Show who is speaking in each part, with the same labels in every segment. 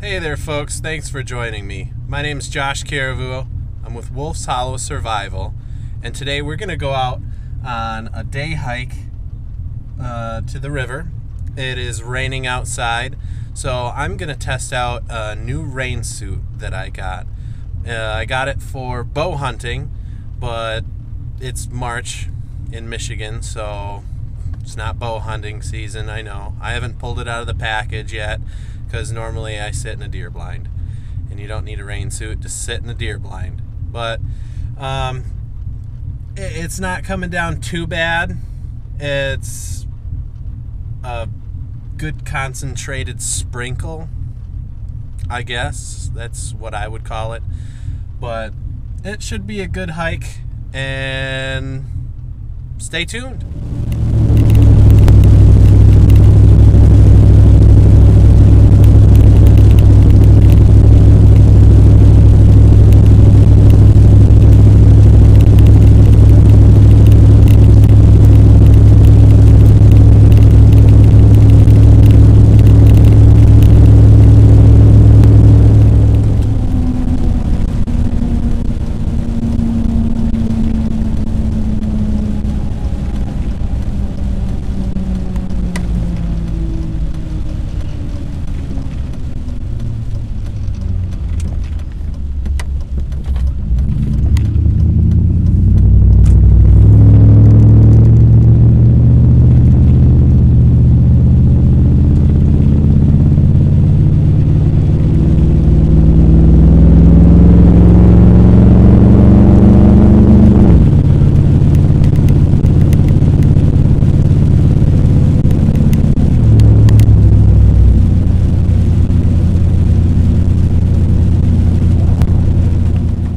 Speaker 1: Hey there folks, thanks for joining me. My name's Josh Caravuo. I'm with Wolf's Hollow Survival, and today we're going to go out on a day hike to the river. It is raining outside, so I'm going to test out a new rain suit that I got. I got it for bow hunting, but it's March in Michigan, so it's not bow hunting season, I know. I haven't pulled it out of the package yet, because normally I sit in a deer blind, and you don't need a rain suit to sit in a deer blind. But it's not coming down too bad. It's a good concentrated sprinkle, I guess. That's what I would call it. But it should be a good hike, and stay tuned.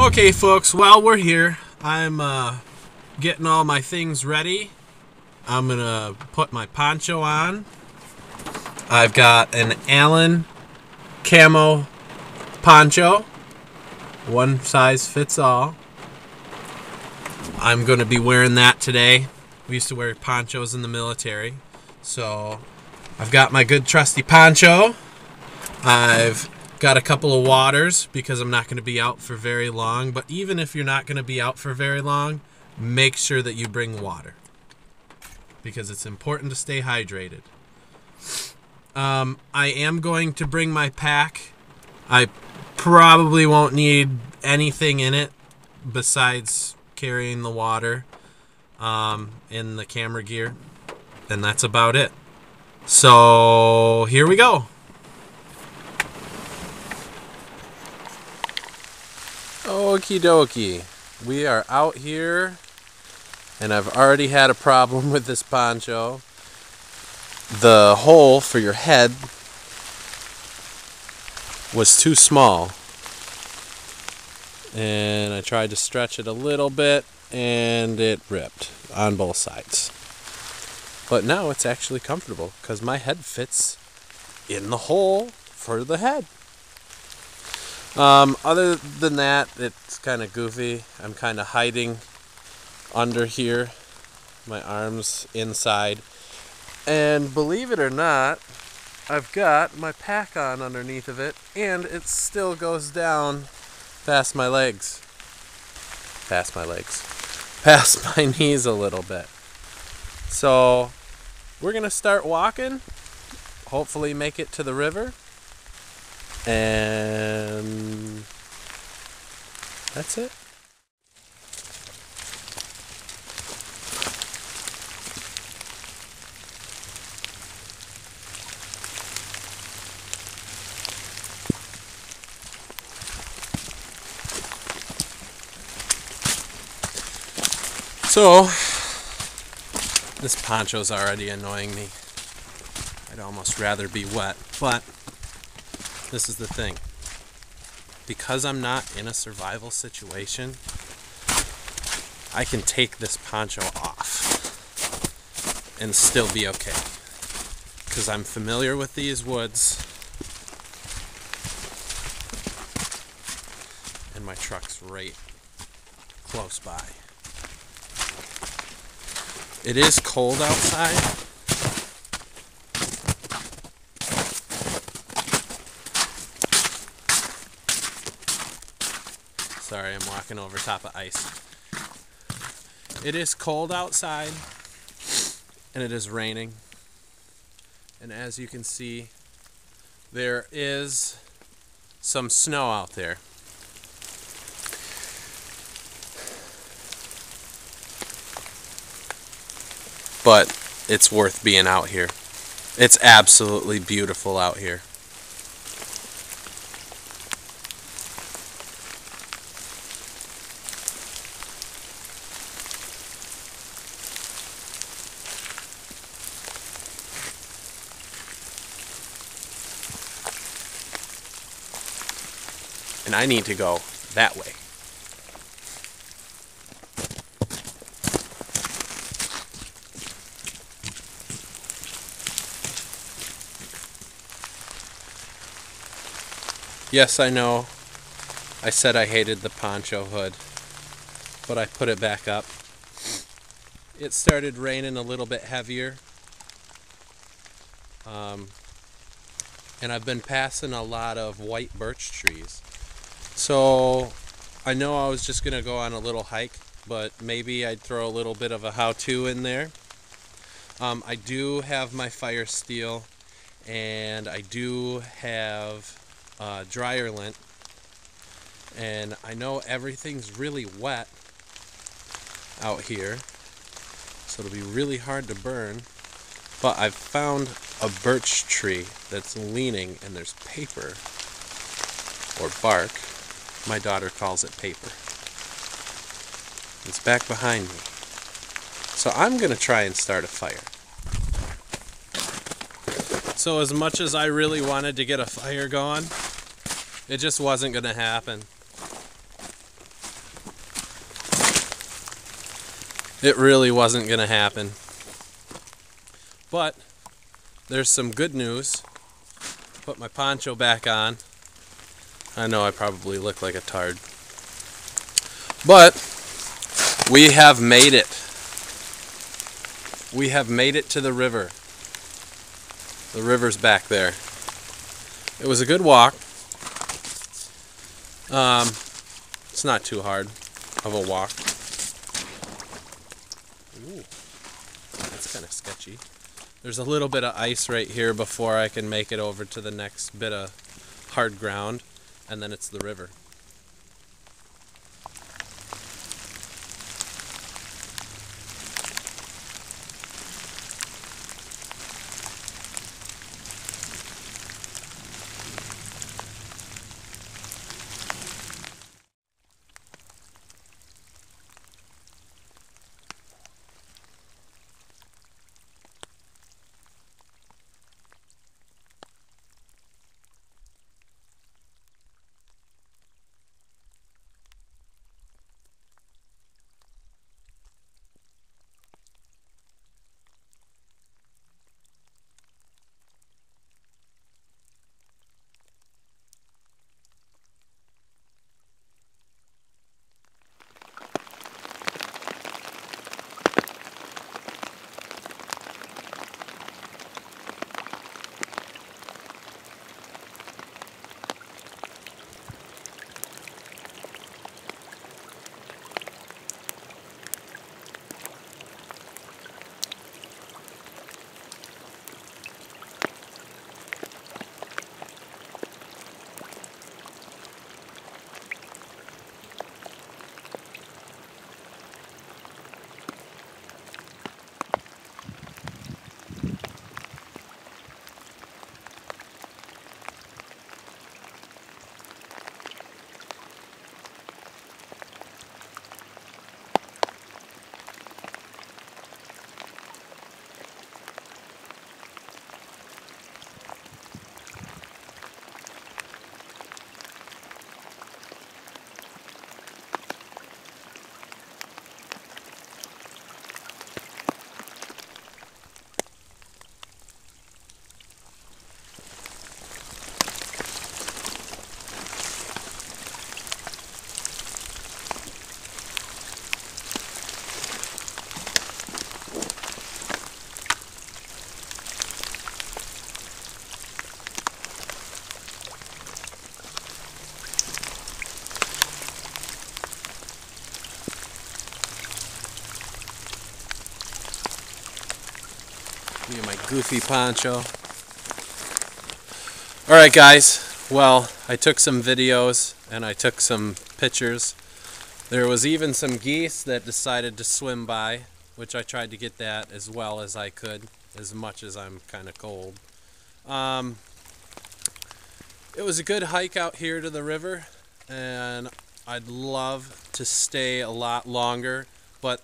Speaker 1: Okay folks, while we're here, I'm getting all my things ready. I'm gonna put my poncho on. I've got an Allen camo poncho. One size fits all. I'm gonna be wearing that today. We used to wear ponchos in the military. So I've got my good trusty poncho. I've got a couple of waters because I'm not going to be out for very long. But even if you're not going to be out for very long, make sure that you bring water, because it's important to stay hydrated. I am going to bring my pack. I probably won't need anything in it besides carrying the water in the camera gear. And that's about it. So here we go. Okie dokie, we are out here, and I've already had a problem with this poncho. The hole for your head was too small, and I tried to stretch it a little bit, and it ripped on both sides. But now it's actually comfortable, because my head fits in the hole for the head. Other than that, it's kind of goofy. I'm kind of hiding under here, my arms inside. And believe it or not, I've got my pack on underneath of it, and it still goes down past my legs. Past my knees a little bit. So we're going to start walking, hopefully make it to the river. And that's it. So this poncho's already annoying me. I'd almost rather be wet, but this is the thing. Because I'm not in a survival situation, I can take this poncho off and still be okay. Because I'm familiar with these woods, and my truck's right close by. It is cold outside. Sorry, I'm walking over top of ice. It is cold outside, and it is raining. And as you can see, there is some snow out there. But it's worth being out here. It's absolutely beautiful out here. And I need to go that way. Yes, I know I said I hated the poncho hood, but I put it back up. It started raining a little bit heavier. And I've been passing a lot of white birch trees. So I know I was just going to go on a little hike, but maybe I'd throw a little bit of a how-to in there. I do have my fire steel, and I do have dryer lint, and I know everything's really wet out here, so it'll be really hard to burn. But I've found a birch tree that's leaning, and there's paper or bark. My daughter calls it paper. It's back behind me. So I'm going to try and start a fire. So as much as I really wanted to get a fire going, it just wasn't going to happen. It really wasn't going to happen. But there's some good news. Put my poncho back on. I know I probably look like a tard. But we have made it. We have made it to the river. The river's back there. It was a good walk. It's not too hard of a walk. Ooh, that's kind of sketchy. There's a little bit of ice right here before I can make it over to the next bit of hard ground, and then it's the river. Goofy poncho. Alright guys, well, I took some videos and I took some pictures. There was even some geese that decided to swim by, which I tried to get that as well as I could, as much as I'm kind of cold. It was a good hike out here to the river, and I'd love to stay a lot longer, but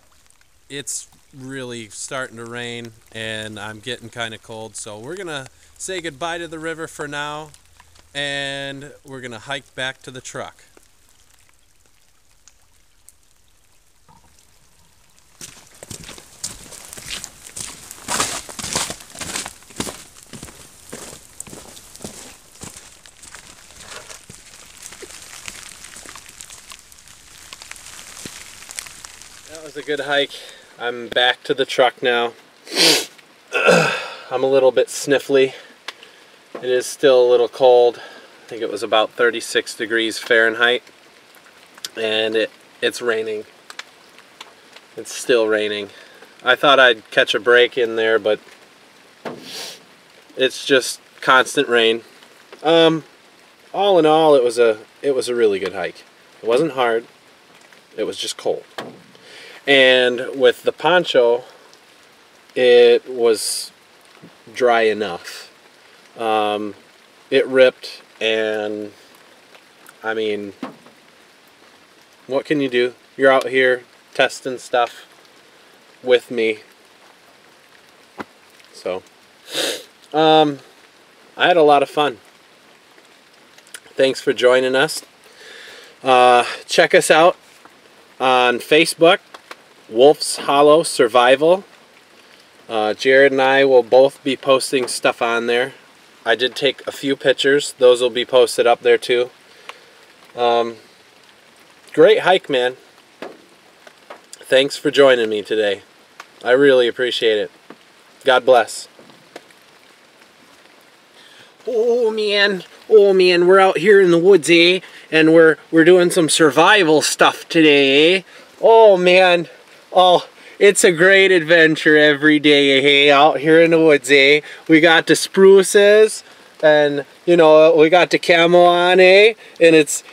Speaker 1: it's really starting to rain and I'm getting kind of cold, so we're gonna say goodbye to the river for now, and we're gonna hike back to the truck. That was a good hike. I'm back to the truck now. I'm a little bit sniffly. It is still a little cold. I think it was about 36 degrees Fahrenheit. And it's raining. It's still raining. I thought I'd catch a break in there, but it's just constant rain. All in all, it was a really good hike. It wasn't hard. It was just cold. And with the poncho, it was dry enough. It ripped, and I mean, what can you do? You're out here testing stuff with me. So, I had a lot of fun. Thanks for joining us. Check us out on Facebook. Wolf's Hollow Survival. Jared and I will both be posting stuff on there. I did take a few pictures. Those will be posted up there too. Great hike, man. Thanks for joining me today. I really appreciate it. God bless. Oh man, we're out here in the woods, eh? And we're doing some survival stuff today, eh? Oh man. Oh, it's a great adventure every day, hey, out here in the woods, eh? We got the spruces, and you know, we got the camo on, eh? And it's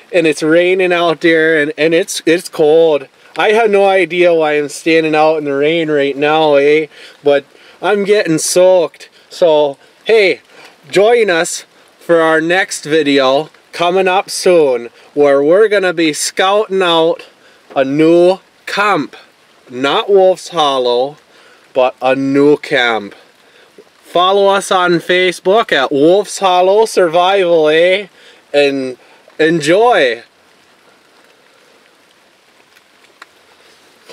Speaker 1: raining out there, and it's cold. I have no idea why I'm standing out in the rain right now, eh? But I'm getting soaked. So, hey, join us for our next video coming up soon, where we're gonna be scouting out a new camp. Not Wolf's Hollow, but a new camp. Follow us on Facebook at Wolf's Hollow Survival, eh? And enjoy.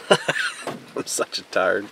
Speaker 1: I'm such a tard.